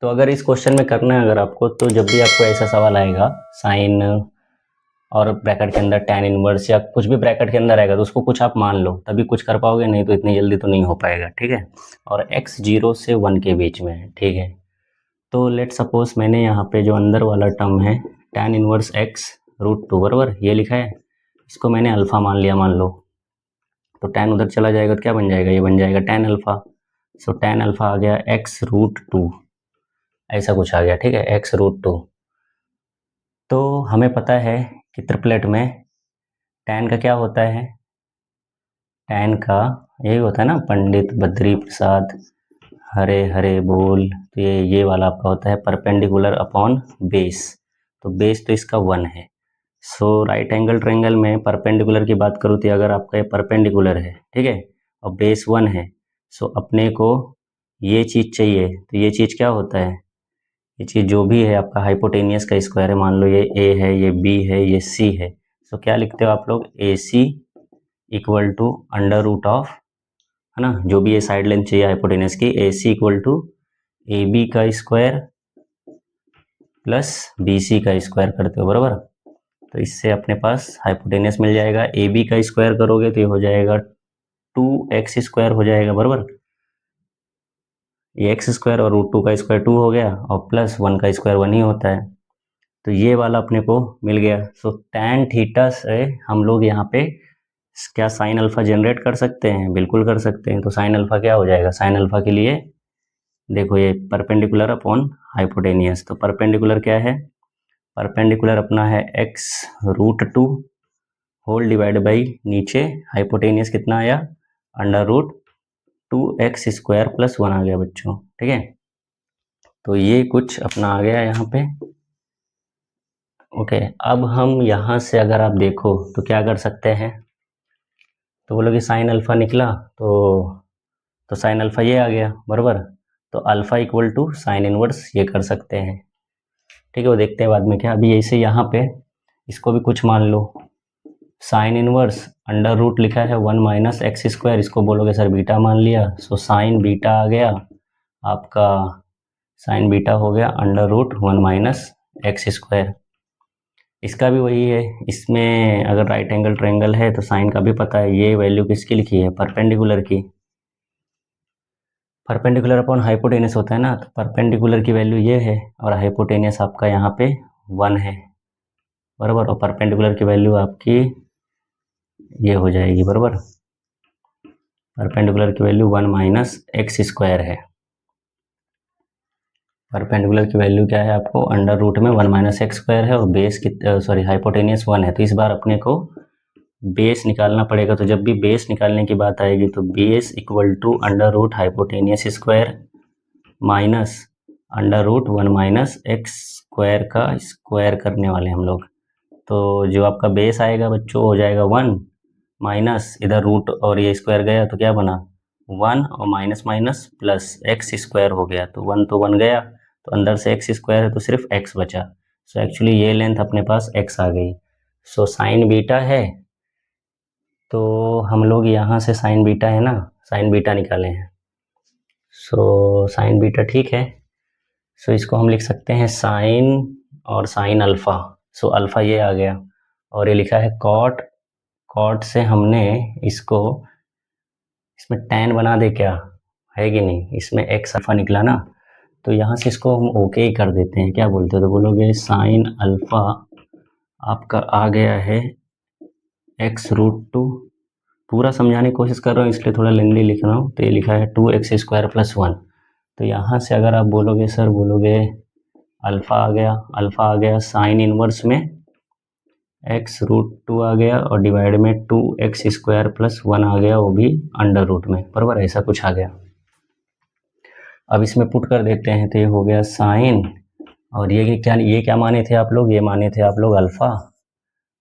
तो अगर इस क्वेश्चन में करना है अगर आपको, तो जब भी आपको ऐसा सवाल आएगा साइन और ब्रैकेट के अंदर tan इनवर्स या कुछ भी ब्रैकेट के अंदर आएगा तो उसको कुछ आप मान लो तभी कुछ कर पाओगे, नहीं तो इतनी जल्दी तो नहीं हो पाएगा। ठीक है, और x 0 से 1 के बीच में है। ठीक है, तो लेट सपोज मैंने यहाँ पे जो अंदर वाला टर्म है tan इनवर्स x √2 बराबर ये लिखा है, इसको मैंने अल्फ़ा मान लिया मान लो, तो tan उधर चला जाएगा तो क्या बन जाएगा, ये बन जाएगा tan अल्फ़ा। सो tan अल्फ़ा आ गया x √2, ऐसा कुछ आ गया। ठीक है, x √2। तो हमें पता है कि ट्रिपलेट में tan का क्या होता है, tan का यही होता है ना, पंडित बद्री प्रसाद हरे हरे बोल, तो ये वाला आपका होता है परपेंडिकुलर अपॉन बेस, तो बेस तो इसका 1 है। सो राइट एंगल ट्रायंगल में परपेंडिकुलर की बात करूँ तो अगर आपका ये परपेंडिकुलर है, ठीक है, और बेस 1 है, सो अपने को ये चीज़ चाहिए, तो ये चीज़ क्या होता है, ये चीज़ जो भी है आपका हाइपोटेनियस का स्क्वायर है, मान लो ये a है, ये b है, ये c है, सो क्या लिखते हो आप लोग, AC equal to under root of, है ना, जो भी ये साइड लेंथ चाहिए हाइपोटेनियस की, AC इक्वल टू AB का स्क्वायर प्लस BC का स्क्वायर करते हो बराबर। तो इससे अपने पास हाइपोटेनियस मिल जाएगा, AB का स्क्वायर करोगे तो ये हो जाएगा 2x स्क्वायर हो जाएगा बराबर, ये एक्स स्क्वायर और √2 का स्क्वायर 2 हो गया और प्लस 1 का स्क्वायर 1 ही होता है, तो ये वाला अपने को मिल गया। सो tan थीटा से हम लोग यहाँ पे क्या साइन अल्फा जनरेट कर सकते हैं, बिल्कुल कर सकते हैं। तो साइन अल्फा क्या हो जाएगा, साइन अल्फा के लिए देखो ये परपेंडिकुलर अपॉन हाइपोटेनियस, तो परपेंडिकुलर क्या है, परपेंडिकुलर अपना है x √2 होल डिवाइड बाई नीचे हाइपोटेनियस कितना आया, under root 2x square plus 1 आ गया बच्चों। ठीक है, तो ये कुछ अपना आ गया यहाँ पे। ओके, अब हम यहाँ से अगर आप देखो तो क्या कर सकते हैं, तो बोलो कि साइन अल्फा निकला तो साइन अल्फा ये आ गया बराबर, तो alpha equal to sine inverse ये कर सकते हैं। ठीक है, वो देखते हैं बाद में क्या, अभी ऐसे यहाँ पे इसको भी कुछ मान लो, साइन इनवर्स अंडर रूट लिखा है 1 माइनस एक्स स्क्वायर, इसको बोलोगे सर बीटा मान लिया, सो साइन बीटा आ गया आपका, साइन बीटा हो गया under root 1 minus x square. इसका भी वही है, इसमें अगर राइट एंगल ट्रायंगल है तो साइन का भी पता है, ये वैल्यू किसकी लिखी है, परपेंडिकुलर की, परपेंडिकुलर अपॉन हाइपोटेनियस होता है ना, तो परपेंडिकुलर की वैल्यू ये है और हाइपोटेनियस आपका यहाँ पे 1 है बराबर, और परपेंडिकुलर की वैल्यू आपकी ये हो जाएगी बराबर, परपेंडिकुलर की वैल्यू 1 माइनस एक्स स्क्वायर है, परपेंडिकुलर की वैल्यू क्या है आपको, अंडर रूट में 1 माइनस एक्स स्क्वायर है और बेस की हाइपोटेनियस 1 है, तो इस बार अपने को बेस निकालना पड़ेगा। तो जब भी बेस निकालने की बात आएगी तो base equal to under root hypotenuse square minus under root 1 minus x square का स्क्वायर करने वाले हम लोग, तो जो आपका बेस आएगा बच्चों हो जाएगा 1 माइनस इधर रूट और ये स्क्वायर गया तो क्या बना 1 और minus minus plus x square हो गया, तो 1 तो 1 गया, तो अंदर से एक्स स्क्वायर है तो सिर्फ एक्स बचा, सो एक्चुअली ये लेंथ अपने पास एक्स आ गई। सो साइन बीटा है, तो हम लोग यहाँ से साइन बीटा है ना, साइन बीटा निकाले हैं, सो साइन बीटा ठीक है, सो इसको हम लिख सकते हैं साइन और साइन अल्फ़ा, सो अल्फ़ा ये आ गया और ये लिखा है कॉट, कॉट से हमने इसको इसमें tan बना दे, क्या है कि नहीं, इसमें एक्स अल्फ़ा निकला ना, तो यहाँ से इसको हम ओके ही कर देते हैं, क्या बोलते हो, तो बोलोगे साइन अल्फ़ा आपका आ गया है x √2, पूरा समझाने की कोशिश कर रहा हूँ इसलिए थोड़ा लेंदी लिख रहा हूँ, तो ये लिखा है 2x स्क्वायर प्लस 1, तो यहाँ से अगर आप बोलोगे सर बोलोगे अल्फ़ा आ गया, अल्फ़ा आ गया साइन इनवर्स में x √2 आ गया और डिवाइड में 2x स्क्वायर प्लस 1 आ गया, वो भी अंडर रूट में बराबर, ऐसा कुछ आ गया। अब इसमें पुट कर देते हैं तो ये हो गया साइन, और ये क्या माने थे आप लोग, ये माने थे आप लोग अल्फ़ा,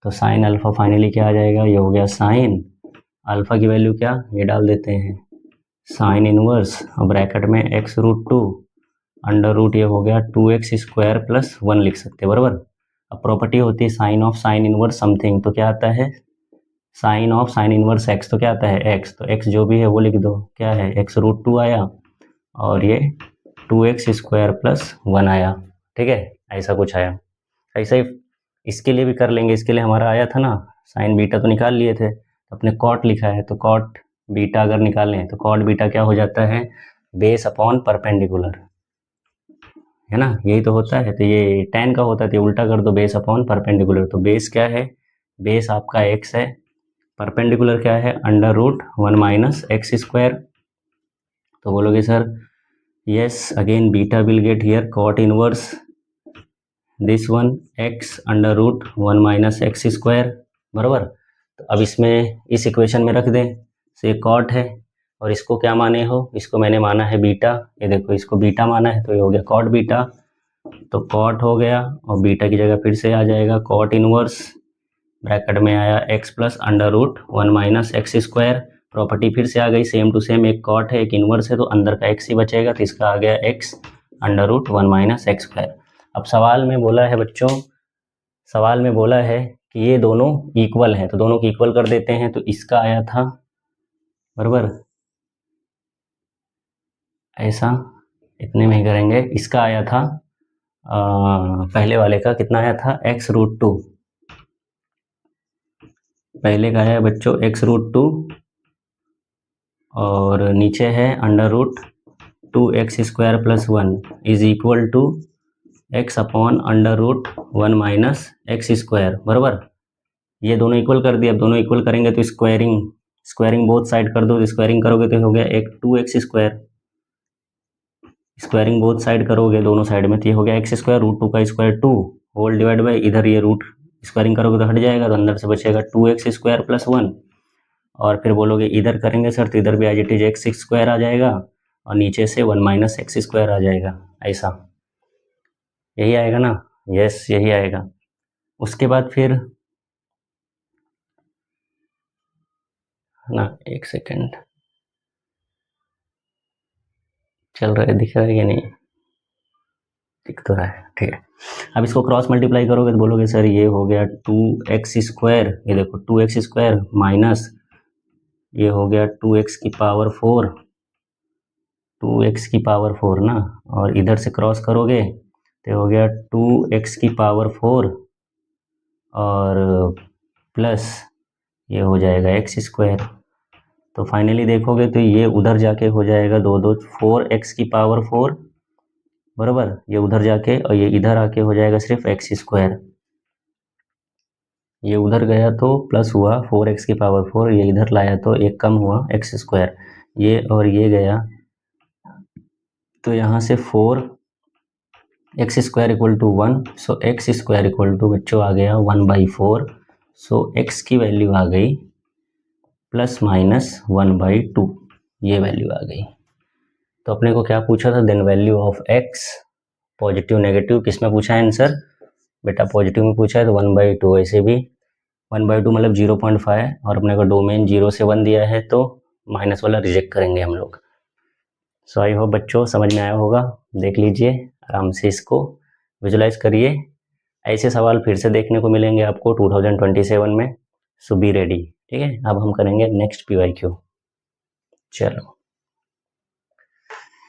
तो साइन अल्फ़ा फाइनली क्या आ जाएगा, ये हो गया साइन अल्फ़ा की वैल्यू क्या, ये डाल देते हैं साइन इनवर्स और ब्रैकेट में x √2 अंडर रूट, ये हो गया 2x स्क्वायर प्लस 1 लिख सकते हैं बराबर। अब प्रॉपर्टी होती है sine of sine inverse something, तो क्या आता है sine of sine inverse x, तो क्या आता है x, तो x जो भी है वो लिख दो, क्या है x √2 आया और ये 2x² प्लस 1 आया, ठीक है, ऐसा कुछ आया। ऐसा ही इसके लिए भी कर लेंगे। इसके लिए हमारा आया था ना, साइन बीटा तो निकाल लिए थे, अपने कॉट लिखा है, तो कॉट बीटा अगर निकालें तो कॉट बीटा क्या हो जाता है, बेस अपॉन परपेंडिकुलर, है ना, यही तो होता है। तो ये tan का होता है, तो ये उल्टा कर दो, बेस अपॉन परपेंडिकुलर। तो बेस क्या है, बेस आपका x है, परपेंडिकुलर क्या है, √1 माइनस x²। तो बोलोगे sir yes, again beta will get here cot inverse this one x √1 minus x², बराबर। तो अब इसमें इस इक्वेशन में रख दें, तो ये कॉट है, और इसको क्या माने हो, इसको मैंने माना है बीटा, ये देखो इसको बीटा माना है, तो ये हो गया कॉट बीटा। तो कॉट हो गया, और बीटा की जगह फिर से आ जाएगा कॉट इनवर्स, ब्रैकेट में आया x plus √1 minus x²। Property फिर से आ गई सेम टू सेम, एक कॉट है एक इनवर्स है, तो अंदर का x ही बचेगा, तो इसका आ गया x √1 माइनस x²। अब सवाल में बोला है बच्चों, सवाल में बोला है कि ये दोनों इक्वल हैं, तो दोनों को इक्वल कर देते हैं। तो इसका आया था, बराबर, ऐसा इतने में ही करेंगे। इसका आया था पहले वाले का कितना आया था, x√2, पहले का है बच्चों x√2, और नीचे है √2x² plus 1 is equal to x upon √1 minus x², बराबर। ये दोनों इक्वल कर दिए, अब दोनों इक्वल करेंगे तो स्क्वायरिंग बोथ साइड कर दो, तो स्क्वायरिंग करोगे तो हो गया एक 2x², स्क्वायरिंग बोथ साइड करोगे दोनों साइड में, तो ये हो गया x² √2 का स्क्वायर 2 होल डिवाइड बाई, इधर ये रूट स्क्वायरिंग करोगे तो हट जाएगा, तो अंदर से बचेगा 2x² प्लस 1, और फिर बोलोगे इधर करेंगे सर, तो इधर भी एज इट इज x² आ जाएगा, और नीचे से 1 माइनस x² आ जाएगा, ऐसा, यही आएगा ना, यस यही आएगा। उसके बाद फिर ना, एक सेकेंड, चल रहा है, दिख रहा है या नहीं, दिख तो रहा है, ठीक है। अब इसको क्रॉस मल्टीप्लाई करोगे तो बोलोगे सर ये हो गया 2x², ये देखो 2x² माइनस ये हो गया 2x की पावर 4, 2x की पावर 4 ना, और इधर से क्रॉस करोगे तो हो गया 2x की पावर 4 और प्लस ये हो जाएगा x²। तो फाइनली देखोगे तो ये उधर जाके हो जाएगा 4x की पावर 4, बराबर, ये उधर जाके, और ये इधर आके हो जाएगा सिर्फ x²। ये उधर गया तो प्लस हुआ 4x की पावर 4, ये इधर लाया तो एक कम हुआ x², ये और ये गया, तो यहाँ से 4x² equal to 1, so x² equal to बच्चों आ गया 1/4, सो x की वैल्यू आ गई प्लस माइनस 1/2, ये वैल्यू आ गई। तो अपने को क्या पूछा था, then value of x, positive negative किस में पूछा है आंसर, बेटा पॉजिटिव में पूछा है, तो 1/2, ऐसे भी 1/2 मतलब 0.5, और अपने को डोमेन 0 से 1 दिया है, तो माइनस वाला रिजेक्ट करेंगे हम लोग। सो आई होप बच्चों समझ में आया होगा, देख लीजिए आराम से, इसको विजुलाइज करिए। ऐसे सवाल फिर से देखने को मिलेंगे आपको 2027 में, सो बी रेडी, ठीक है। अब हम करेंगे नेक्स्ट PYQ, चलो।